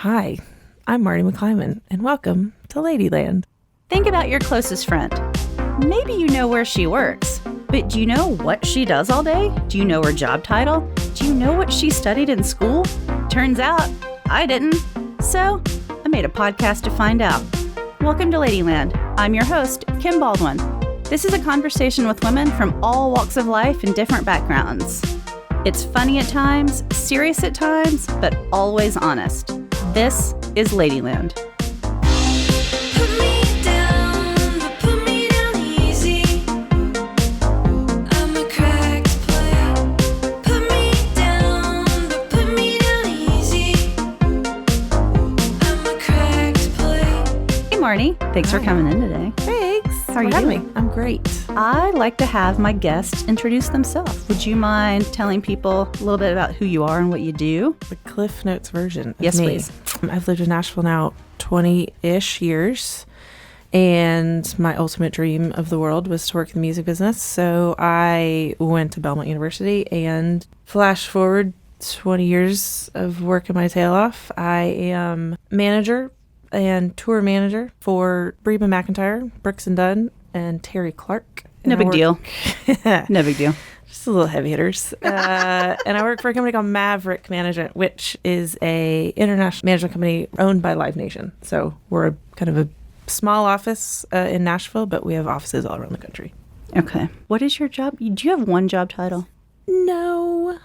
Hi, I'm Marne McLyman, and welcome to Ladyland. Think about your closest friend. Maybe you know where she works, but do you know what she does all day? Do you know her job title? Do you know what she studied in school? Turns out, I didn't. So, I made a podcast to find out. Welcome to Ladyland. I'm your host, Kim Baldwin. This is a conversation with women from all walks of life and different backgrounds. It's funny at times, serious at times, but always honest. This is Ladyland. Marnie, thanks for coming in today. Thanks. How are you doing? I'm great. I like to have my guests introduce themselves. Would you mind telling people a little bit about who you are and what you do? The Cliff Notes version of Yes, me. please. I've lived in Nashville now 20-ish years, and my ultimate dream of the world was to work in the music business. So I went to Belmont University, and flash forward 20 years of working my tail off. I am manager and tour manager for Reba McEntire, Brooks and Dunn, and Terri Clark. No big deal. No big deal. Just a little heavy hitters. And I work for a company called Maverick Management, which is a international management company owned by Live Nation. So we're kind of a small office in Nashville, but we have offices all around the country. Okay. What is your job? Do you have one job title? No,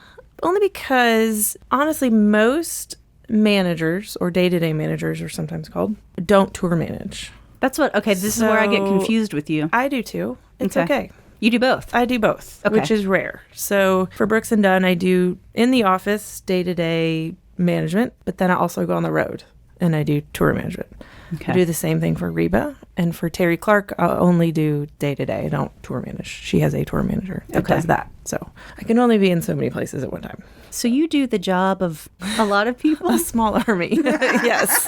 only because honestly, most managers, or day-to-day managers are sometimes called, don't tour manage. That's what, okay, this is where I get confused with you. I do too. It's okay. You do both? I do both, Okay. which is rare. So for Brooks and Dunn, I do in the office day-to-day management, but then I also go on the road and I do tour management. Okay. I do the same thing for Reba, and for Terri Clark, I'll only do day-to-day. I don't tour manage. She has a tour manager that does that. So I can only be in so many places at one time. So you do the job of a lot of people? A small army. Yes.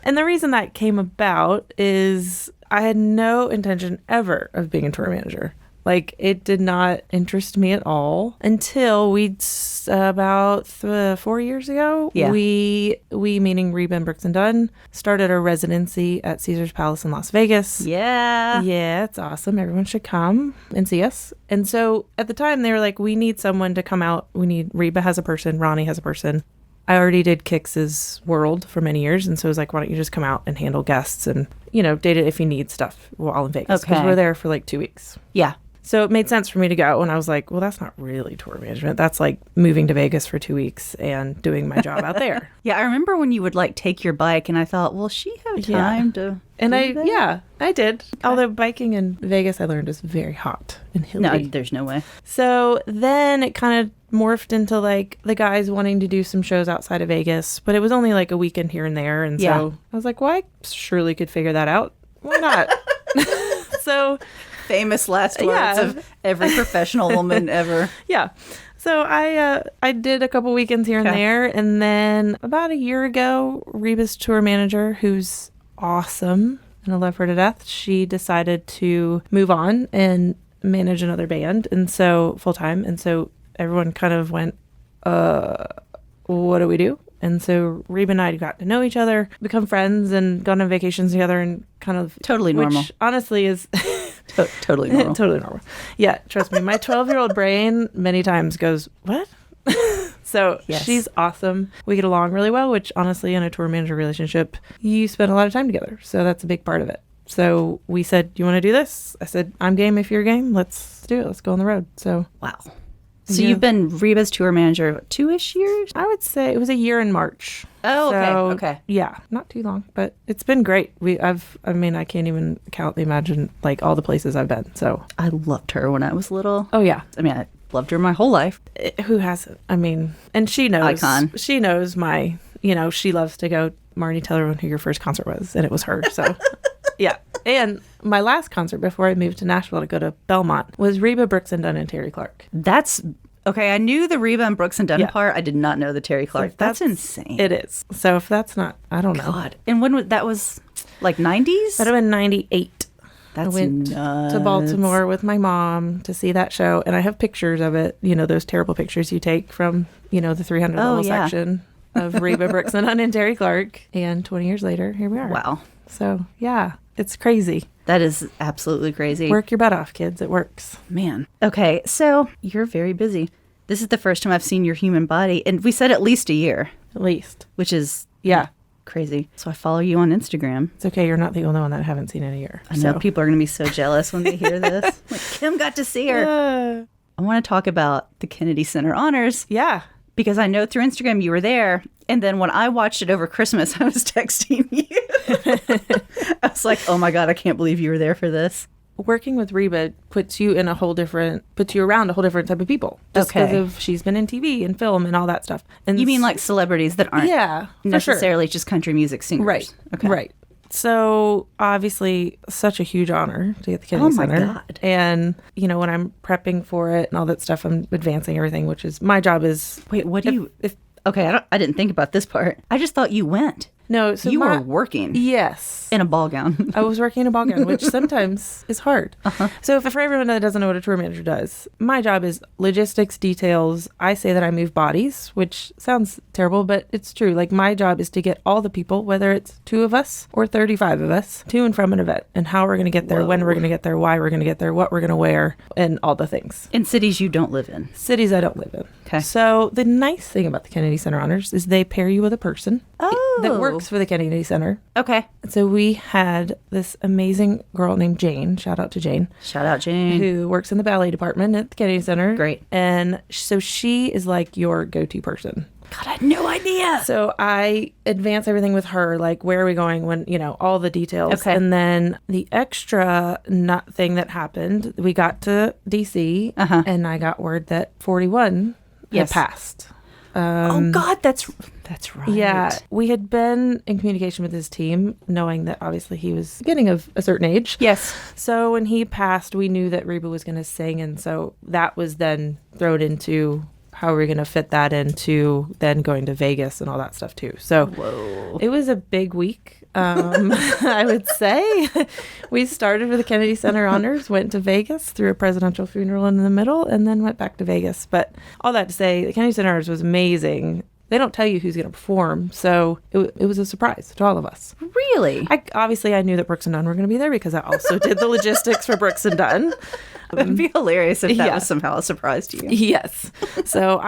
And the reason that came about is I had no intention ever of being a tour manager. Like, it did not interest me at all until about 4 years ago, we meaning Reba and Brooks and Dunn, started a residency at Caesar's Palace in Las Vegas. Yeah. Yeah, it's awesome. Everyone should come and see us. And so at the time, they were like, we need someone to come out. Reba has a person, Ronnie has a person. I already did Kix's World for many years, and so I was like, why don't you just come out and handle guests and, date it if you need stuff while in Vegas. Because we're there for like 2 weeks. Yeah. So it made sense for me to go, and I was like, well, that's not really tour management. That's like moving to Vegas for 2 weeks and doing my job out there. Yeah, I remember when you would like take your bike, and I thought, will she have time to And do that? I did. Okay. Although biking in Vegas, I learned, is very hot and hilly. No, there's no way. So then it kind of morphed into like the guys wanting to do some shows outside of Vegas, but it was only like a weekend here and there. And so I was like, well, I surely could figure that out. Why not? So famous last words of every professional woman ever. Yeah. So I did a couple weekends here and there. And then about a year ago, Reba's tour manager, who's awesome, and I love her to death, she decided to move on and manage another band. And so full time. And so everyone kind of went, what do we do? And so Reba and I got to know each other, become friends, and gone on vacations together, and kind of totally normal. Which honestly is totally normal. Totally normal. Yeah, trust me. My 12-year-old brain many times goes, what? So she's awesome. We get along really well, which honestly, in a tour manager relationship, you spend a lot of time together. So that's a big part of it. So we said, you want to do this? I said, I'm game if you're game. Let's do it. Let's go on the road. So wow. So you've been Reba's tour manager 2-ish years? I would say it was a year in March. Oh, so, okay. Yeah, not too long, but it's been great. I can't even imagine like all the places I've been. So I loved her when I was little. Oh yeah. I mean, I loved her my whole life. Who hasn't? I mean, and she knows. Icon. She knows she loves to go, Marnie, tell everyone who your first concert was, and it was her. So yeah. And my last concert before I moved to Nashville to go to Belmont was Reba, Brooks and Dunn, and Terri Clark. That's okay. I knew the Reba and Brooks and Dunn part. I did not know the Terri Clark. So that's insane. It is. So if that's not, I don't know. God. And when that was like 90s? That'd have been 98. That's I went nuts. to Baltimore with my mom to see that show, and I have pictures of it. Those terrible pictures you take from the $300 section. of Reba Brixton and Terri Clark. And 20 years later, here we are. Wow. So, yeah, it's crazy. That is absolutely crazy. Work your butt off, kids. It works. Man. Okay, so you're very busy. This is the first time I've seen your human body, and we said at least a year. At least. Which is crazy. So I follow you on Instagram. It's okay. You're not the only one that I haven't seen in a year. I know people are going to be so jealous when they hear this. Like, Kim got to see her. I want to talk about the Kennedy Center Honors. Yeah. Because I know through Instagram you were there. And then when I watched it over Christmas, I was texting you. I was like, oh my God, I can't believe you were there for this. Working with Reba puts you around a whole different type of people. Just because of she's been in TV and film and all that stuff. And you mean like celebrities that aren't necessarily just country music singers? Right. Okay. Right. So obviously such a huge honor to get the Kennedy Center. Oh my God. And, you know, when I'm prepping for it and all that stuff, I'm advancing everything, which is my job is... Wait, what do you... Okay, I didn't think about this part. I just thought you went. No, so you were working. Yes. In a ball gown. I was working in a ball gown, which sometimes is hard. So for everyone that doesn't know what a tour manager does, my job is logistics, details. I say that I move bodies, which sounds terrible, but it's true. Like my job is to get all the people, whether it's 2 of us or 35 of us, to and from an event, and how we're going to get there, when we're going to get there, why we're going to get there, what we're going to wear, and all the things. In cities you don't live in. Cities I don't live in. Okay. So the nice thing about the Kennedy Center Honors is they pair you with a person that works for the Kennedy Center. Okay. So we had this amazing girl named Jane. Shout out to Jane. Shout out Jane. Who works in the ballet department at the Kennedy Center. Great. And so she is like your go-to person. God, I had no idea. So I advance everything with her, like where are we going, when, you know, all the details. Okay. And then the extra nut thing that happened, we got to DC and I got word that 41 had passed. Oh God, that's right. Yeah, we had been in communication with his team, knowing that obviously he was getting of a certain age. Yes. So when he passed, we knew that Reba was going to sing, and so that was then thrown into how we're going to fit that into then going to Vegas and all that stuff too. So it was a big week. I would say we started with the Kennedy Center Honors, went to Vegas, threw a presidential funeral in the middle, and then went back to Vegas. But all that to say, the Kennedy Center Honors was amazing. They don't tell you who's going to perform, so it was a surprise to all of us. Really? I knew that Brooks and Dunn were going to be there because I also did the logistics for Brooks and Dunn. That'd be hilarious if that was somehow a surprise to you. Yes. So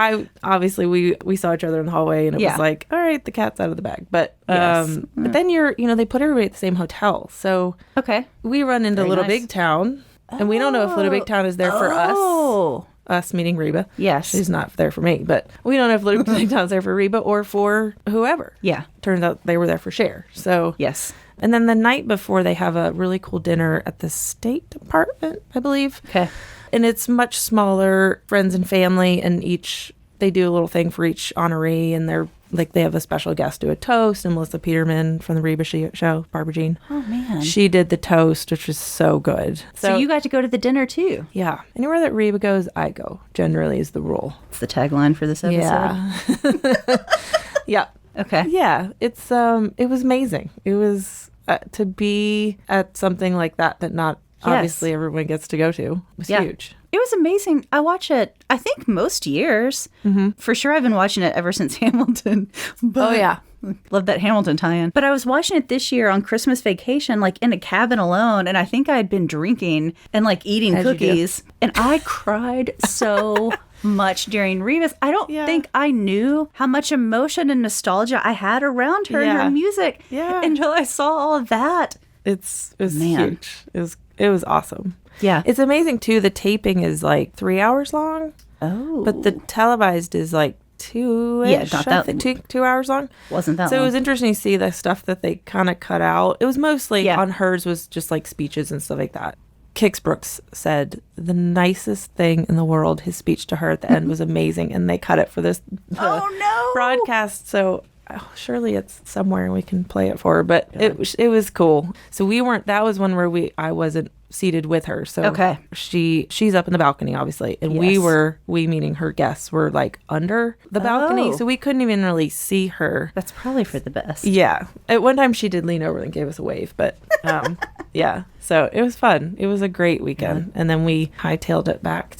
we saw each other in the hallway, and it was like, all right, the cat's out of the bag. But but then they put everybody at the same hotel. So we run into Little Big Town, and we don't know if Little Big Town is there for us. Us meaning Reba. Yes. She's not there for me, but we don't know if Little Big Town's there for Reba or for whoever. Yeah. Turns out they were there for Cher. So yes. And then the night before, they have a really cool dinner at the State Department, I believe. Okay. And it's much smaller, friends and family, and they do a little thing for each honoree, and they have a special guest do a toast, and Melissa Peterman from the Reba show, Barbara Jean. Oh, man. She did the toast, which was so good. So you got to go to the dinner, too. Yeah. Anywhere that Reba goes, I go, generally is the rule. It's the tagline for this episode. Yeah. Yeah. Okay. Yeah. It was amazing. It was to be at something like that not obviously everyone gets to go to. Was huge. It was amazing. I watch it, I think, most years. Mm-hmm. For sure, I've been watching it ever since Hamilton. But love that Hamilton tie-in. But I was watching it this year on Christmas vacation, like in a cabin alone, and I think I had been drinking and like eating cookies. And I cried so much during Reba's. I don't think I knew how much emotion and nostalgia I had around her and her music until I saw all of that. It was huge. It was awesome. Yeah. It's amazing, too. The taping is like 3 hours long. Oh. But the televised is like 2-ish. Yeah, not that 2 hours long. Wasn't that long. So it was interesting to see the stuff that they kind of cut out. It was mostly on hers was just like speeches and stuff like that. Kix Brooks said the nicest thing in the world. His speech to her at the end was amazing. And they cut it for this broadcast. So surely it's somewhere and we can play it for her. But it was cool. So that was one where I wasn't seated with her. So she's up in the balcony, obviously. And we meaning her guests were like under the balcony. So we couldn't even really see her. That's probably for the best. Yeah. At one time she did lean over and gave us a wave, but yeah. So it was fun. It was a great weekend. And then we hightailed it back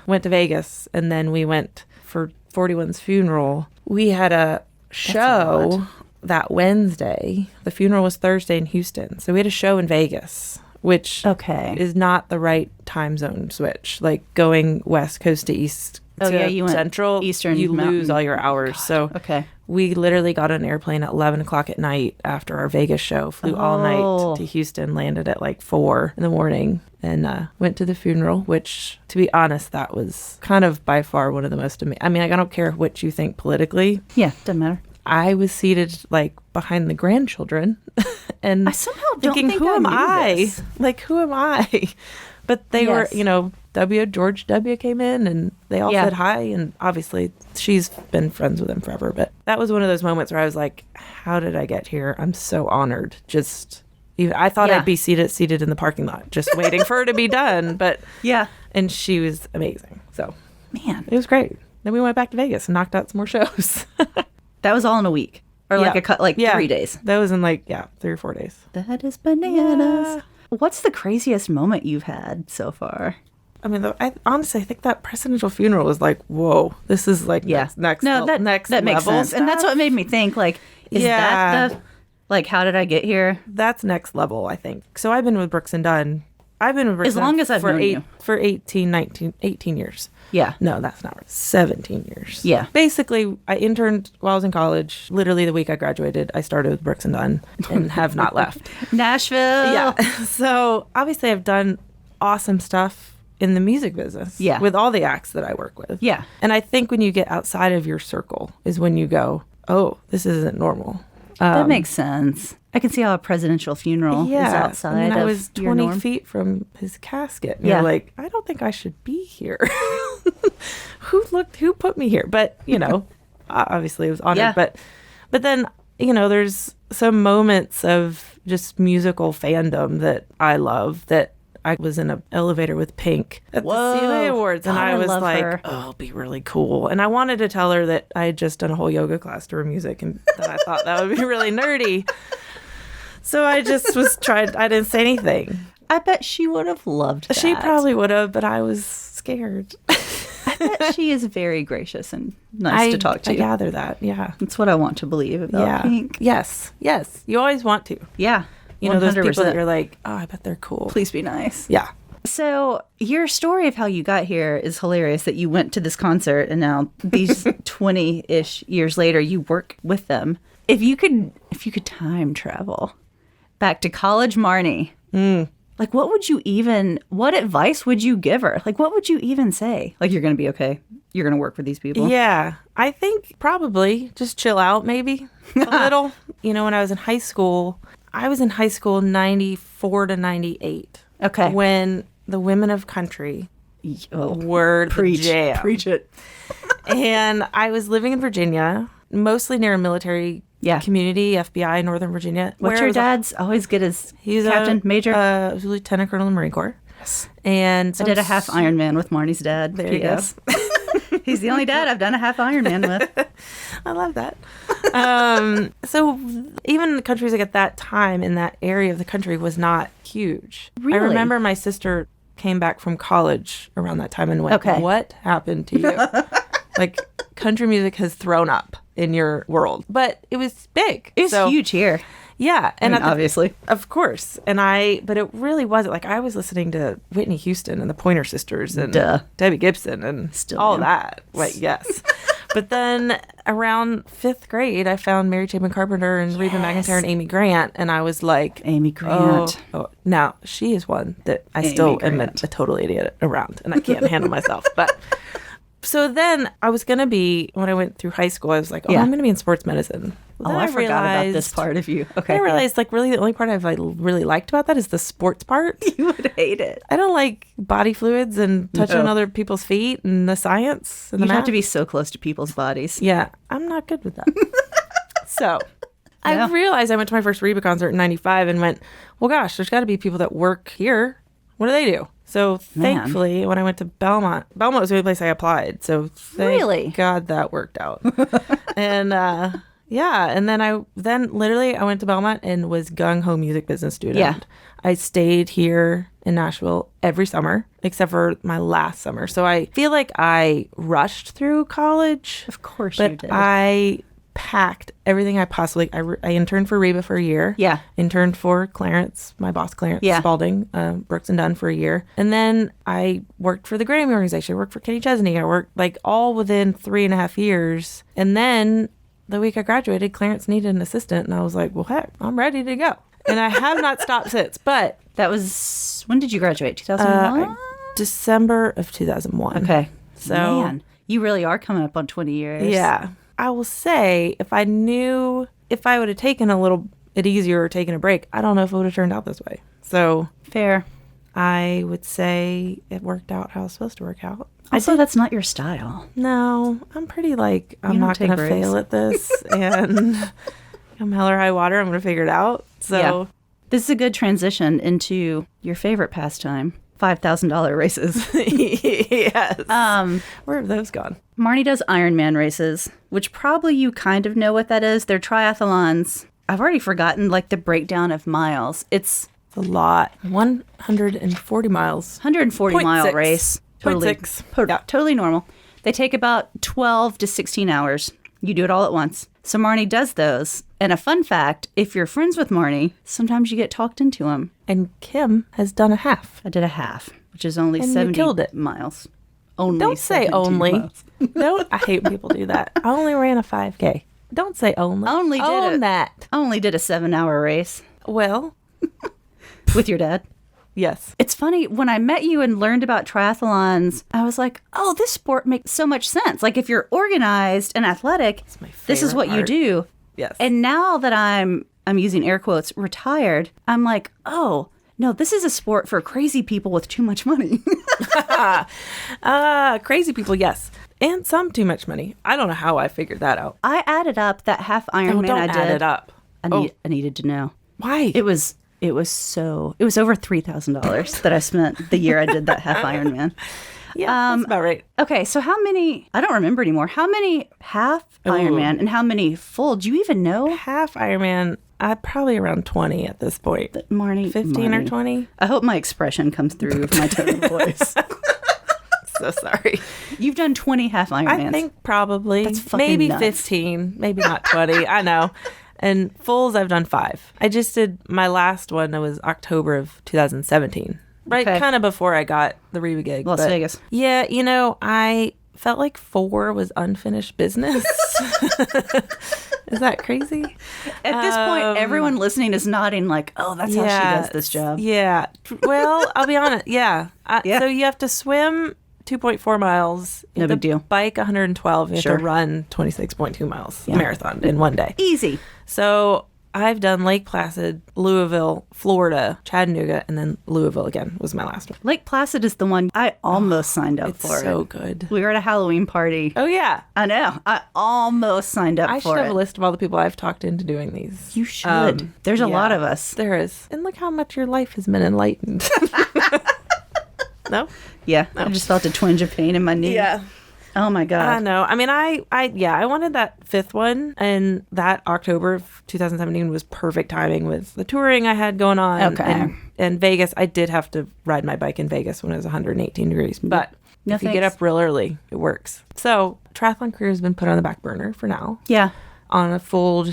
went to Vegas, and then we went for 41's funeral. We had a show that Wednesday. The funeral was Thursday in Houston. So we had a show in Vegas, which is not the right time zone switch. Like going West Coast to East you went Central, Eastern you Mountain. lose all your hours. So we literally got on an airplane at 11 o'clock at night after our Vegas show, flew all night to Houston, landed at like 4 in the morning, and went to the funeral, which, to be honest, that was kind of by far one of the most amazing. I mean, I don't care what you think politically. Yeah, doesn't matter. I was seated like behind the grandchildren and I somehow don't thinking, think who I am knew I? this. Like, who am I? But they were, George W. came in and they all said hi. And obviously she's been friends with him forever. But that was one of those moments where I was like, how did I get here? I'm so honored. I thought I'd be seated in the parking lot, just waiting for her to be done. But and she was amazing. So, man, it was great. Then we went back to Vegas and knocked out some more shows. That was all in a week or like 3 days. That was in 3 or 4 days. That is bananas. Yeah. What's the craziest moment you've had so far? I mean, honestly, I think that presidential funeral was like, whoa, this is like next that makes sense. stuff. And that's what made me think, like, is that how did I get here? That's next level, I think. So I've been with Brooks and Dunn. I've been with Brooks as long as I've known you. For 18 years. Yeah. No, that's not right. 17 years. Yeah. Basically, I interned while I was in college. Literally the week I graduated, I started with Brooks and Dunn and have not left. Nashville. Yeah. So obviously I've done awesome stuff in the music business. Yeah. With all the acts that I work with. Yeah. And I think when you get outside of your circle is when you go, oh, this isn't normal. That makes sense. I can see how a presidential funnel is outside. I mean, I of was your 20 norm. feet from his casket. And Yeah. you're like, I don't think I should be here. Who put me here? But, obviously it was honored. Yeah. But then, there's some moments of just musical fandom that I love that I was in an elevator with Pink at the CCMA Awards, and I was like, oh, it'll be really cool. And I wanted to tell her that I had just done a whole yoga class to her music, and that I thought that would be really nerdy. So I just I didn't say anything. I bet she would have loved that. She probably would have, but I was scared. I bet she is very gracious and nice to talk to. I gather that, yeah. That's what I want to believe about Pink. Yes. You always want to. Yeah. Those people that you're like, oh, I bet they're cool. Please be nice. Yeah. So your story of how you got here is hilarious, that you went to this concert and now these 20-ish years later, you work with them. If you could time travel back to college Marnie, like what advice would you give her? Like, what would you even say? Like, you're going to be okay. You're going to work with these people. Yeah. I think probably just chill out maybe a little. When I was in high school, 94 to 98. Okay. When the women of country were the jam. Preach it. And I was living in Virginia, mostly near a military community, FBI, Northern Virginia. What's your dad's always get his captain, major? He's a lieutenant colonel in the Marine Corps. Yes. And I did a half Ironman with Marnie's dad. There you go. He's the only dad I've done a half Ironman with. I love that. So even the countries like at that time in that area of the country was not huge. Really? I remember my sister came back from college around that time and went, what happened to you? Like, country music has thrown up in your world. But it was big. It's huge here. Yeah. And obviously. Of course. But it really wasn't. Like, I was listening to Whitney Houston and the Pointer Sisters and Debbie Gibson and all that. Like, yes. But then around 5th grade, I found Mary Chapin Carpenter and Reba McEntire and Amy Grant. And I was like, Amy Grant. Oh. Now, she is one that I still am a total idiot around. And I can't handle myself. But so then I was going to be, when I went through high school, I was like, I'm going to be in sports medicine. Well, I forgot about this part of you. Okay. I realized, really, the only part I've really liked about that is the sports part. You would hate it. I don't like body fluids and touching other people's feet and the science and the math. You have to be so close to people's bodies. Yeah, I'm not good with that. So I realized I went to my first Reba concert in 95 and went, well, gosh, there's got to be people that work here. What do they do? So thankfully, when I went to Belmont was the only place I applied. So thank God that worked out. And and then I went to Belmont and was gung-ho music business student. Yeah. I stayed here in Nashville every summer, except for my last summer. So I feel like I rushed through college. Of course you did. But I packed everything I possibly. I interned for Reba for a year. Yeah. Interned for Clarence, my boss, Clarence Spalding, Brooks and Dunn for a year. And then I worked for the Grammy organization. I worked for Kenny Chesney. I worked like all within 3.5 years. And then the week I graduated, Clarence needed an assistant. And I was like, well, heck, I'm ready to go. And I have not stopped since. But that was, when did you graduate? 2001? December of 2001. Okay. So, man, you really are coming up on 20 years. Yeah. I will say, if I would have taken it easier or taken a break, I don't know if it would have turned out this way. So fair. I would say it worked out how it's supposed to work out. Also, that's not your style. No, I'm pretty I'm not going to fail at this. And come hell or high water, I'm going to figure it out. So yeah. This is a good transition into your favorite pastime, $5,000 races. Yes. Where have those gone? Marnie does Ironman races, which probably you kind of know what that is. They're triathlons. I've already forgotten the breakdown of miles. It's a lot. 140 miles. 140-mile race. Totally, 0.6. Totally normal. They take about 12 to 16 hours. You do it all at once. So Marnie does those. And a fun fact, if you're friends with Marnie, sometimes you get talked into them. And Kim has done a half. I did a half, which is only and 70 you killed it. miles. Only Don't say only. Miles. No, I hate when people do that. I only ran a 5K. Don't say only. Own that. Only did a 7-hour race. Well. With your dad? Yes. It's funny, when I met you and learned about triathlons, I was like, oh, this sport makes so much sense. If you're organized and athletic, this is what you do. Yes. And now that I'm using air quotes, retired, I'm like, oh, no, this is a sport for crazy people with too much money. Crazy people, yes. And some too much money. I don't know how I figured that out. I added up that half Ironman I did. Add it up. I needed to know. Why? It was over $3,000 that I spent the year I did that half Ironman. Yeah, that's about right. Okay, so how many, I don't remember anymore, how many half Ironman and how many full? Do you even know? Half Ironman, probably around 20 at this point. Marnie. 15 or 20? I hope my expression comes through with my tone of voice. So sorry. You've done 20 half Ironmans. I think probably. That's fucking maybe nuts. 15, maybe not 20. I know. And fulls, I've done 5. I just did my last one. It was October of 2017. Right, kind of before I got the Reba gig. Las Vegas. Yeah, I felt like 4 was unfinished business. Is that crazy? At this point, everyone listening is nodding like, oh, that's how she does this job. Yeah. Well, I'll be honest. Yeah. So you have to swim 2.4 miles. No big deal. Bike 112. You have to run 26.2 miles marathon in one day. Easy. So I've done Lake Placid, Louisville, Florida, Chattanooga, and then Louisville again was my last one. Lake Placid is the one I almost signed up for. It's so good. We were at a Halloween party. Oh, yeah. I know. I almost signed up for it. I should have a list of all the people I've talked into doing these. You should. There's a lot of us. There is. And look how much your life has been enlightened. No? Yeah. No. I just felt a twinge of pain in my knee. Yeah. Oh my God. I know. I mean, I wanted that 5th one, and that October of 2017 was perfect timing with the touring I had going on. Okay. And Vegas, I did have to ride my bike in Vegas when it was 118 degrees. But if you get up real early, it works. So triathlon career has been put on the back burner for now. Yeah. On a full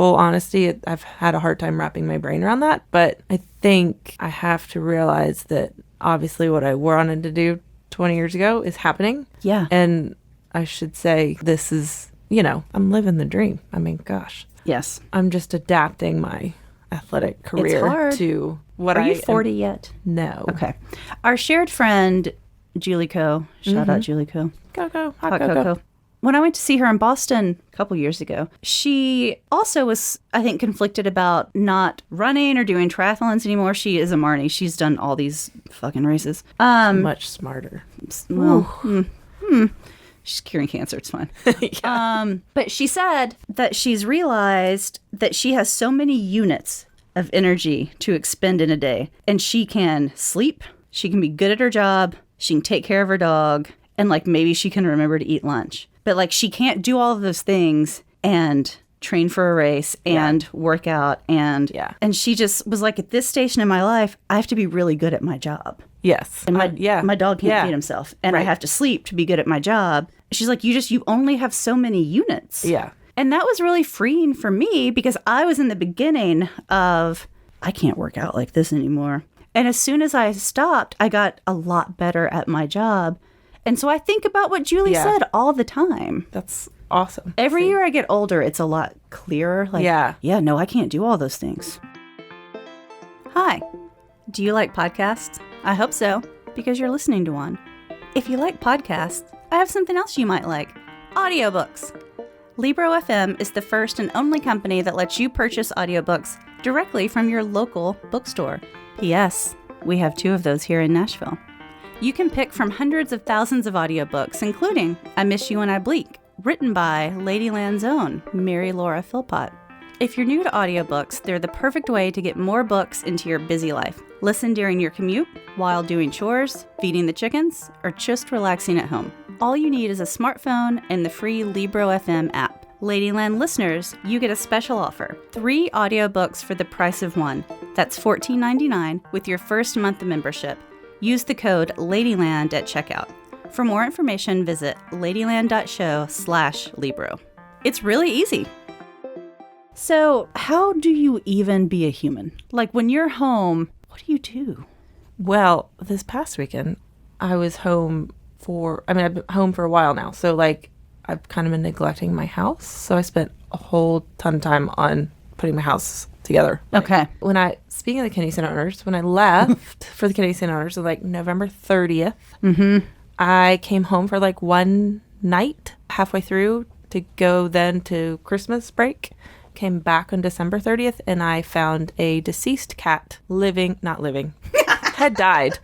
honesty, I've had a hard time wrapping my brain around that. But I think I have to realize that obviously what I wanted to do 20 years ago is happening. Yeah. And I should say this is, I'm living the dream. I mean, gosh. Yes. I'm just adapting my athletic career to what Are you 40 yet? No. Okay. Our shared friend, Julie Co. Shout out Julie Co. Go. Hot Cocoa. When I went to see her in Boston a couple years ago, she also was, I think, conflicted about not running or doing triathlons anymore. She is a Marnie. She's done all these fucking races. Much smarter. Well, she's curing cancer. It's fine. Yeah. But she said that she's realized that she has so many units of energy to expend in a day. And she can sleep. She can be good at her job. She can take care of her dog. And maybe she can remember to eat lunch. But she can't do all of those things and train for a race and work out. And she just was like, at this station in my life, I have to be really good at my job. Yes. And my dog can't feed himself. And I have to sleep to be good at my job. She's like, you only have so many units. Yeah. And that was really freeing for me because I was in the beginning of, I can't work out like this anymore. And as soon as I stopped, I got a lot better at my job. And so I think about what Julie said all the time. That's awesome. Every year I get older, it's a lot clearer. Like, no, I can't do all those things. Hi. Do you like podcasts? I hope so, because you're listening to one. If you like podcasts, I have something else you might like. Audiobooks. Libro FM is the first and only company that lets you purchase audiobooks directly from your local bookstore. P.S. We have 2 of those here in Nashville. You can pick from hundreds of thousands of audiobooks, including I Miss You When I Bleak, written by Ladyland's own Mary Laura Philpott. If you're new to audiobooks, they're the perfect way to get more books into your busy life. Listen during your commute, while doing chores, feeding the chickens, or just relaxing at home. All you need is a smartphone and the free Libro FM app. Ladyland listeners, you get a special offer. 3 audiobooks for the price of 1. That's $14.99 with your first month of membership. Use the code LADYLAND at checkout. For more information, visit ladyland.show/Libro. It's really easy. So, how do you even be a human? Like, when you're home, what do you do? Well, this past weekend, I was home I've been home for a while now. So, like, I've kind of been neglecting my house. So I spent a whole ton of time on putting my house together. Okay. Speaking of the Kennedy Center Honors, when I left for the Kennedy Center Honors, like November 30th, I came home for like one night halfway through to go then to Christmas break. Came back on December 30th, and I found a deceased cat had died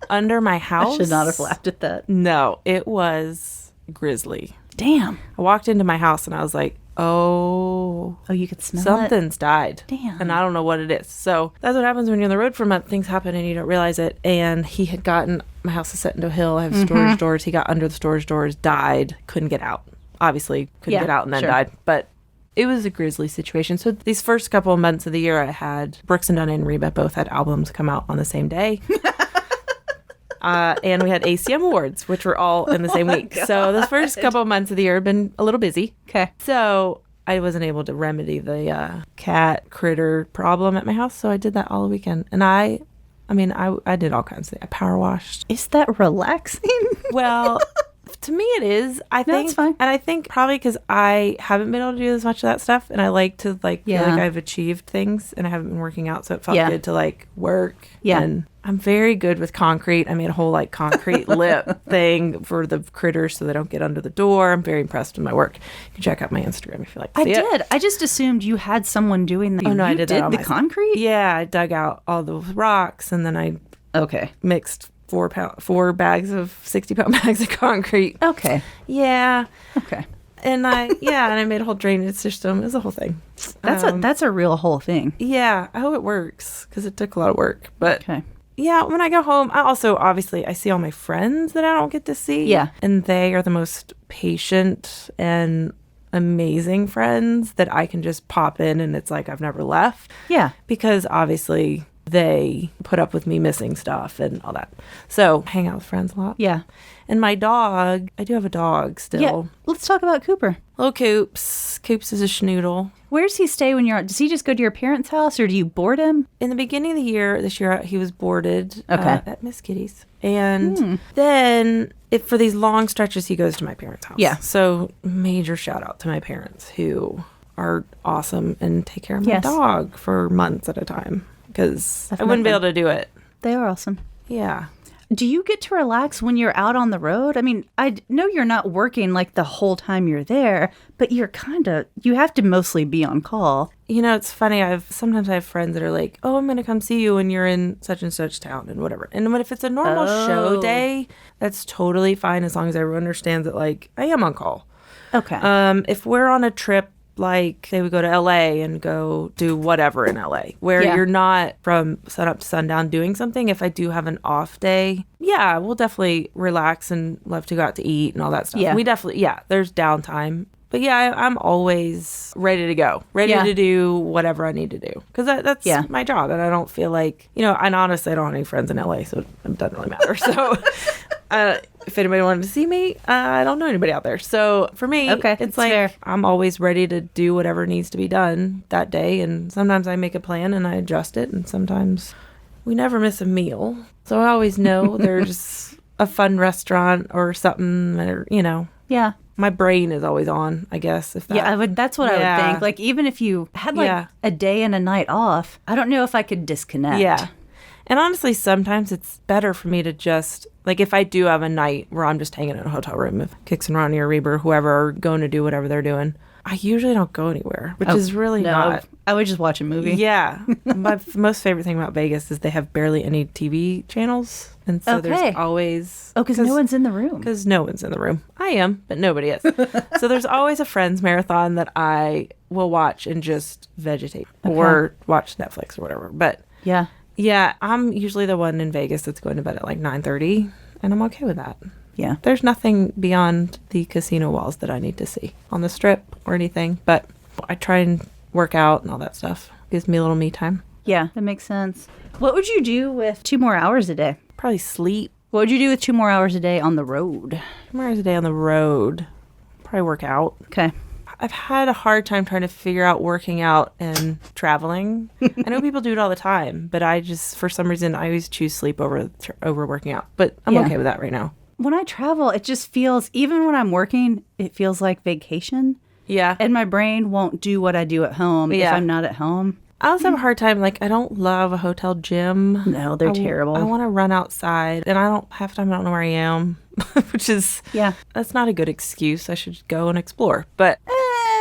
under my house. I should not have laughed at that. No, it was grisly. Damn. I walked into my house and I was like, oh, you could smell something's died. Damn. And I don't know what it is. So that's what happens when you're on the road for a month. Things happen and you don't realize it. And he had gotten, my house is set into a hill. I have storage doors. He got under the storage doors, died, couldn't get out. Obviously couldn't get out and then died. But it was a grisly situation. So these first couple of months of the year, I had Brooks and Dunn and Reba both had albums come out on the same day. And we had ACM Awards, which were all in the same week. God. So the first couple of months of the year have been a little busy. Okay. So I wasn't able to remedy the cat critter problem at my house. So I did that all weekend. And I did all kinds of things. I power washed. Is that relaxing? Well, to me it is. I think, it's fine. And I think probably because I haven't been able to do as much of that stuff, and I like to feel like I've achieved things, and I haven't been working out, so it felt good to work. Yeah. And I'm very good with concrete. I made a whole concrete lip thing for the critters so they don't get under the door. I'm very impressed with my work. You can check out my Instagram if you like to see it. I did. I just assumed you had someone doing that. Oh no, I did that on the concrete? Yeah, I dug out all the rocks, and then I mixed 4 bags of 60-pound bags of concrete. Okay. Yeah. Okay. And I made a whole drainage system. It was a whole thing. That's a real whole thing. Yeah. I hope it works because it took a lot of work. But yeah, when I go home, I also obviously I see all my friends that I don't get to see. Yeah. And they are the most patient and amazing friends that I can just pop in and it's like I've never left. Yeah. Because obviously they put up with me missing stuff and all that. So hang out with friends a lot. Yeah. And my dog, I do have a dog still. Yeah. Let's talk about Cooper. Little Coops. Coops is a schnoodle. Where does he stay when you're out? Does he just go to your parents' house or do you board him? In the beginning of the year, this year, he was boarded at Miss Kitty's. And then for these long stretches, he goes to my parents' house. Yeah. So major shout out to my parents who are awesome and take care of my dog for months at a time. Because I wouldn't be able to do it. They are awesome. Yeah. Do you get to relax when you're out on the road? I mean, I know you're not working the whole time you're there, but you have to mostly be on call. You know, it's funny. Sometimes I have friends that are like, oh, I'm going to come see you when you're in such and such town and whatever. And if it's a normal show day, that's totally fine as long as everyone understands that, I am on call. Okay. If we're on a trip, say we go to LA and go do whatever in LA, where you're not from sun up to sundown doing something. If I do have an off day, we'll definitely relax and love to go out to eat and all that stuff. Yeah. There's downtime. But I'm always ready to go, to do whatever I need to do. Because that's my job. And I don't feel like, and honestly, I don't have any friends in LA, so it doesn't really matter. So if anybody wanted to see me, I don't know anybody out there. So for me, it's like fair. I'm always ready to do whatever needs to be done that day. And sometimes I make a plan and I adjust it. And sometimes we never miss a meal. So I always know there's a fun restaurant or something, or, you know. Yeah. My brain is always on, I guess. If that, that's what I would think. Like, even if you had like a day and a night off, I don't know if I could disconnect. Yeah. And honestly, sometimes it's better for me to just, like, if I do have a night where I'm just hanging in a hotel room, if Kix and Ronnie or Reba or whoever are going to do whatever they're doing, I usually don't go anywhere, which is really not. I would just watch a movie. Yeah. My most favorite thing about Vegas is they have barely any TV channels. And so there's always... Oh, because no one's in the room. Because no one's in the room. I am, but nobody is. So there's always a Friends marathon that I will watch and just vegetate or watch Netflix or whatever. But yeah, I'm usually the one in Vegas that's going to bed at like 9:30, and I'm okay with that. Yeah. There's nothing beyond the casino walls that I need to see on the strip or anything, but I try and work out and all that stuff. Gives me a little me time. Yeah, that makes sense. What would you do with 2 more hours a day? Probably sleep. What would you do with 2 more hours a day on the road? 2 more hours a day on the road. Probably work out. Okay. I've had a hard time trying to figure out working out and traveling. I know people do it all the time, but I just, for some reason, I always choose sleep over working out. But I'm okay with that right now. When I travel, it just feels, even when I'm working, it feels like vacation. Yeah. And my brain won't do what I do at home if I'm not at home. I also have a hard time, like, I don't love a hotel gym. No, they're terrible. I want to run outside, and half the time I don't know where I am, which is, that's not a good excuse. I should go and explore. But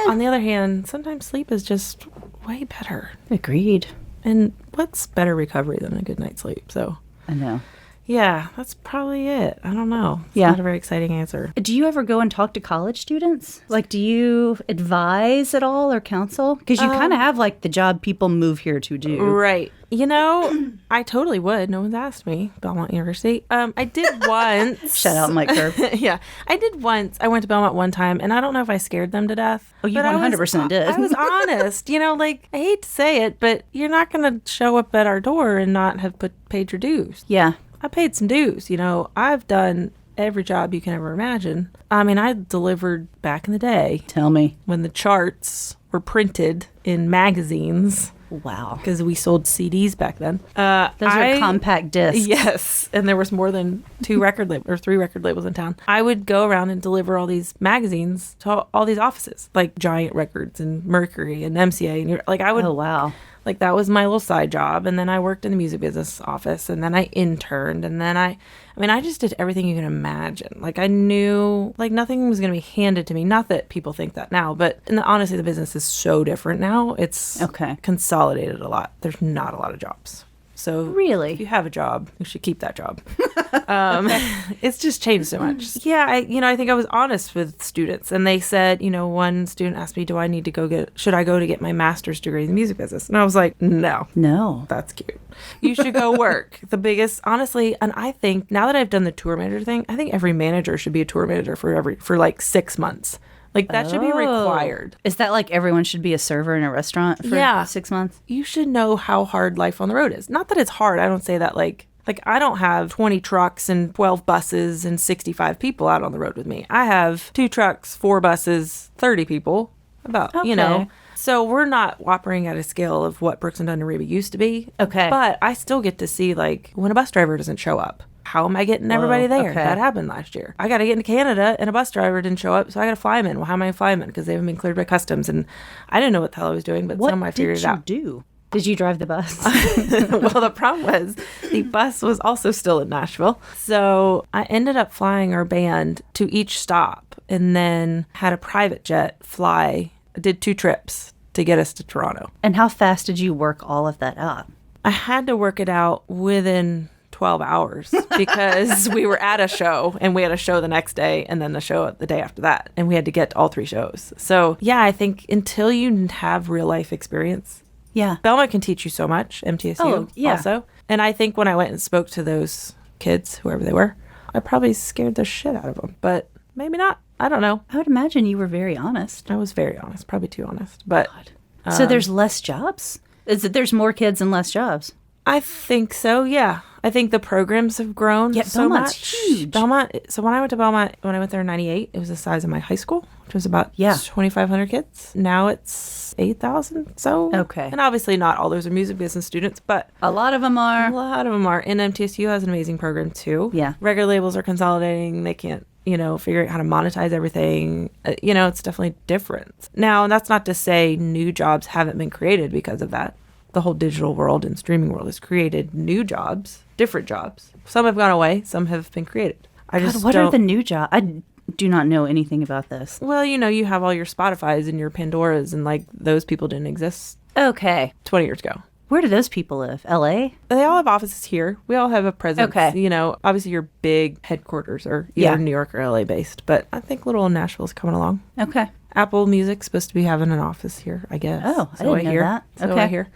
on the other hand, sometimes sleep is just way better. Agreed. And what's better recovery than a good night's sleep? So I know. Yeah, that's probably it. I don't know. It's not a very exciting answer. Do you ever go and talk to college students? Like, do you advise at all or counsel? Because you kind of have, like, the job people move here to do. Right. You know, I totally would. No one's asked me. Belmont University. I did once. Shout out Mike Kerr. Yeah. I did once. I went to Belmont one time, and I don't know if I scared them to death. Oh, you 100% did. I was honest. You know, like, I hate to say it, but you're not going to show up at our door and not have paid your dues. Yeah. I paid some dues. You know, I've done every job you can ever imagine. I mean, I delivered back in the day. Tell me. When the charts were printed in magazines. Wow. Because we sold CDs back then. Those are compact discs. Yes. And there was more than 2 record labels or 3 record labels in town. I would go around and deliver all these magazines to all these offices, like Giant Records and Mercury and MCA. And like, I would. Oh, wow. Like, that was my little side job. And then I worked in the music business office. And then I interned. And then I just did everything you can imagine. Like, I knew, like, nothing was going to be handed to me. Not that people think that now. But honestly, the business is so different now. It's consolidated a lot. There's not a lot of jobs. So really, if you have a job, you should keep that job. It's just changed so much. Yeah, I think I was honest with students, and they said, one student asked me, should I go to get my master's degree in the music business? And I was like, no, that's cute. You should go work. The biggest, honestly, and I think now that I've done the tour manager thing, I think every manager should be a tour manager for like 6 months. Like, that should be required. Is that like everyone should be a server in a restaurant for 6 months? You should know how hard life on the road is. Not that it's hard. I don't say that like I don't have 20 trucks and 12 buses and 65 people out on the road with me. I have 2 trucks, 4 buses, 30 people, So we're not operating at a scale of what Brooks and Dunn and Reba used to be. Okay. But I still get to see, like, when a bus driver doesn't show up. How am I getting everybody there? Okay. That happened last year. I got to get into Canada, and a bus driver didn't show up, so I got to fly him in. Well, how am I flying in? Because they haven't been cleared by customs, and I didn't know what the hell I was doing, but somehow I figured it out. What did you do? Did you drive the bus? Well, the problem was the bus was also still in Nashville. So I ended up flying our band to each stop, and then had a private jet fly. I did 2 trips to get us to Toronto. And how fast did you work all of that up? I had to work it out within 12 hours because we were at a show, and we had a show the next day, and then the show the day after that, and we had to get to all 3 shows. So yeah, I think until you have real life experience, Belmont can teach you so much. MTSU also. And I think when I went and spoke to those kids, whoever they were, I probably scared the shit out of them, but maybe not. I don't know. I would imagine you were very honest. I was very honest, probably too honest. But so there's less jobs? Is it there's more kids and less jobs? I think so, yeah. I think the programs have grown so Belmont's much. huge. Belmont. So when I went to Belmont, when I went there in 98, it was the size of my high school, which was about 2,500 kids. Now it's 8,000. So okay. And obviously not all those are music business students, but a lot of them are. And MTSU has an amazing program too. Yeah. Record labels are consolidating. They can't, figure out how to monetize everything. It's definitely different. Now, that's not to say new jobs haven't been created because of that. The whole digital world and streaming world has created new jobs, different jobs. Some have gone away, some have been created. What are the new jobs? I do not know anything about this. Well, you have all your Spotifys and your Pandoras, and those people didn't exist. Okay. 20 years ago. Where do those people live? LA? They all have offices here. We all have a presence. Okay. Obviously your big headquarters are either New York or LA based, but I think little Nashville's coming along. Okay. Apple Music's supposed to be having an office here, I guess. Oh, I didn't know that. Okay. So I hear.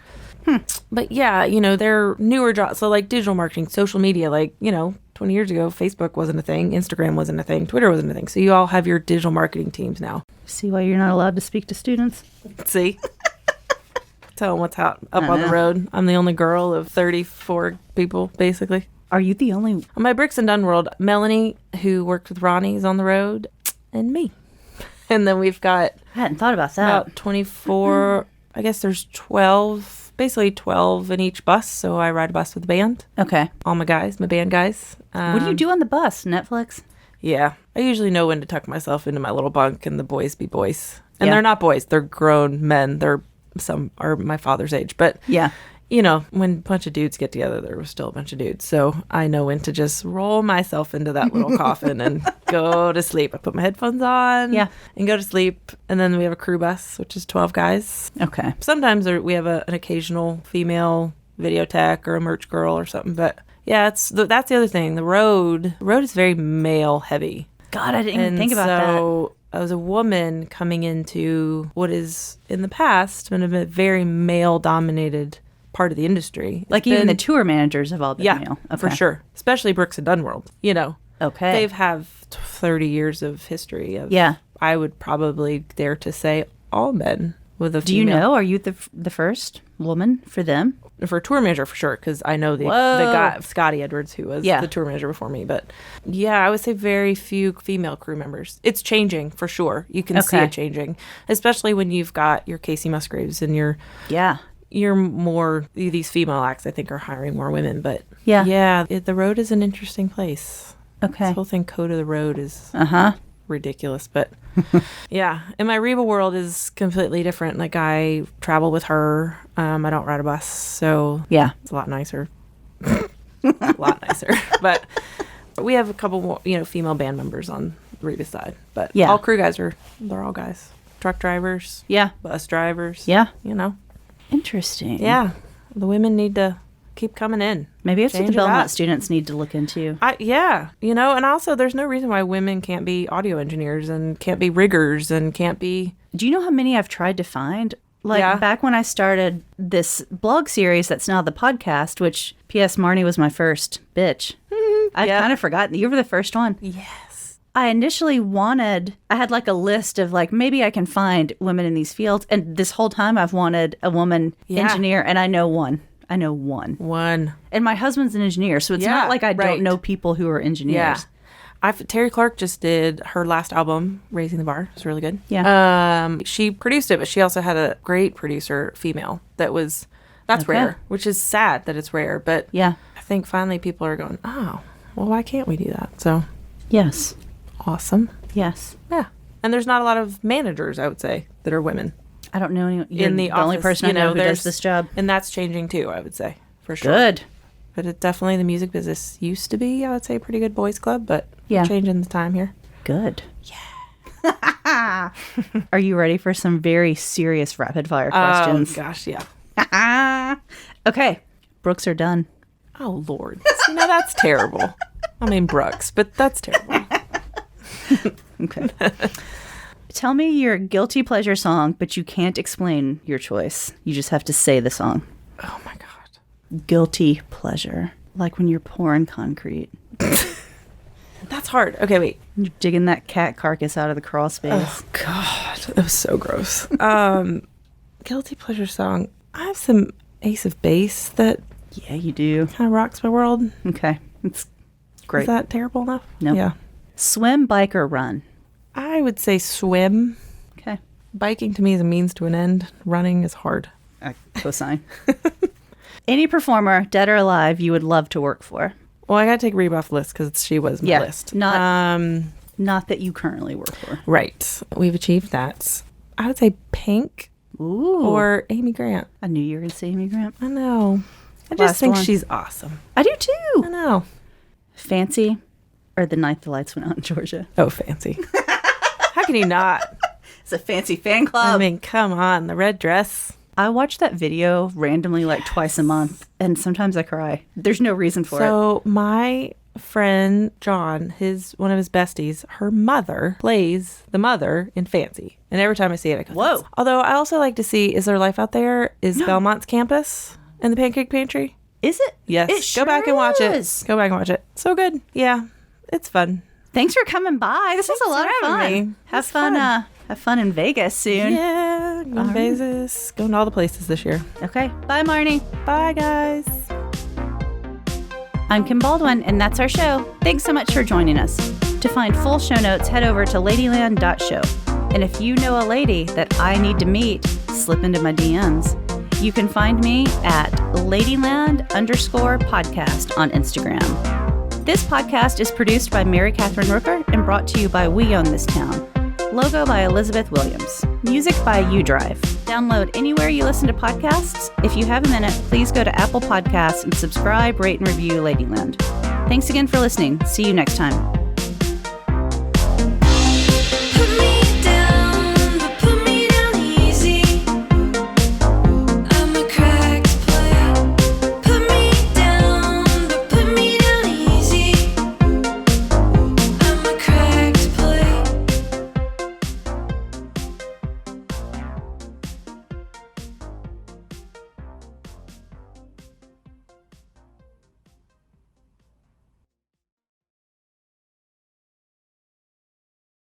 But yeah, they're newer jobs. So digital marketing, social media, 20 years ago, Facebook wasn't a thing. Instagram wasn't a thing. Twitter wasn't a thing. So you all have your digital marketing teams now. See why you're not allowed to speak to students? See? Tell them what's up on the road. I'm the only girl of 34 people, basically. Are you the only? On my Bricks and Dunn world, Melanie, who worked with Ronnie, is on the road, and me. And then we've got... I hadn't thought about that. About 24... I guess there's 12, basically 12 in each bus. So I ride a bus with the band. Okay. All my guys, my band guys. What do you do on the bus? Netflix? Yeah. I usually know when to tuck myself into my little bunk and the boys be boys. And they're not boys. They're grown men. Some are my father's age. But, when a bunch of dudes get together, there was still a bunch of dudes. So I know when to just roll myself into that little coffin and go to sleep. I put my headphones on and go to sleep. And then we have a crew bus, which is 12 guys. Okay. Sometimes we have an occasional female video tech or a merch girl or something. But yeah, that's the other thing. The road is very male heavy. God, I didn't even think about that. So I was a woman coming into what is in the past been a very male dominated part of the industry. Even the tour managers have all been male. Okay. For sure. Especially Bricks and Dunn world. Okay. They've have 30 years of history of, I would probably dare to say all men with a female. Do you know, are you the first woman for them? For a tour manager, for sure, because I know the guy, Scotty Edwards, who was the tour manager before me. But yeah, I would say very few female crew members. It's changing, for sure. You can see it changing, especially when you've got your Casey Musgraves and your more, these female acts, I think, are hiring more women. But the road is an interesting place. Okay. This whole thing, Code of the Road, is ridiculous. But yeah, and my Reba world is completely different. I travel with her. I don't ride a bus, so it's a lot nicer. A lot nicer. But we have a couple more, female band members on Reba's side. But all crew guys they're all guys. Truck drivers. Yeah. Bus drivers. Yeah. Interesting. Yeah. The women need to keep coming in. Maybe it's what the Belmont students need to look into. And also there's no reason why women can't be audio engineers and can't be riggers and can't be... Do you know how many I've tried to find? Back when I started this blog series that's now the podcast, which P.S. Marnie was my first bitch. I kind of forgot. You were the first one. Yes. I initially I had a list of maybe I can find women in these fields. And this whole time I've wanted a woman engineer, and I know one. One. And my husband's an engineer, so it's not like I don't know people who are engineers. Yeah. Terri Clark just did her last album, Raising the Bar. It's really good. Yeah. She produced it, but she also had a great producer, female, that's rare, which is sad that it's rare. But I think finally people are going, oh, well, why can't we do that? So yes. Awesome. Yes. Yeah. And there's not a lot of managers, I would say, that are women. I don't know anyone. In the office, only person I know who does this job. And that's changing too, I would say, for sure. Good. But it definitely, the music business used to be, I would say, a pretty good boys club, but we're changing the time here. Good. Yeah. Are you ready for some very serious rapid fire questions? Oh, gosh, yeah. Okay. Brooks or Dunn? Oh, Lord. That's terrible. I mean, Brooks, but that's terrible. Okay. Tell me your guilty pleasure song, but you can't explain your choice. You just have to say the song. Oh, my God. Guilty pleasure. Like when you're pouring concrete. That's hard. Okay, wait. You're digging that cat carcass out of the crawl space. Oh, God. That was so gross. Guilty pleasure song. I have some Ace of Base that Yeah, you do. Kind of rocks my world. Okay. It's great. Is that terrible enough? No. Yeah. Swim, bike, or run? I would say swim. Okay. Biking to me is a means to an end. Running is hard. I co-sign. Any performer, dead or alive, you would love to work for? Well, I got to take Reba off the list because she was my list. Not that you currently work for. Right. We've achieved that. I would say Pink. Ooh. Or Amy Grant. I knew you were going to say Amy Grant. I know. I just think she's awesome. I do too. I know. Fancy or The Night the Lights Went Out in Georgia? Oh, Fancy. How can you not? It's a fancy fan club. I mean, come on. The red dress. I watch that video randomly like twice a month, and sometimes I cry. There's no reason for it. So my friend John, one of his besties, her mother plays the mother in Fancy. And every time I see it, I go, whoa. Although I also like to see, is there life out there? Is Belmont's campus in the Pancake Pantry? Is it? Yes. It sure Go back and watch is. it. Go back and watch it. So good. Yeah. It's fun. Thanks for coming by. This was a lot of fun. Have fun. Have fun in Vegas soon. Yeah. Going to Vegas. Going to all the places this year. Okay. Bye, Marnie. Bye, guys. I'm Kim Baldwin, and that's our show. Thanks so much for joining us. To find full show notes, head over to ladyland.show. And if you know a lady that I need to meet, slip into my DMs. You can find me at Ladyland_podcast on Instagram. This podcast is produced by Mary Catherine Rooker and brought to you by We Own This Town. Logo by Elizabeth Williams. Music by UDrive. Download anywhere you listen to podcasts. If you have a minute, please go to Apple Podcasts and subscribe, rate, and review Ladyland. Thanks again for listening. See you next time.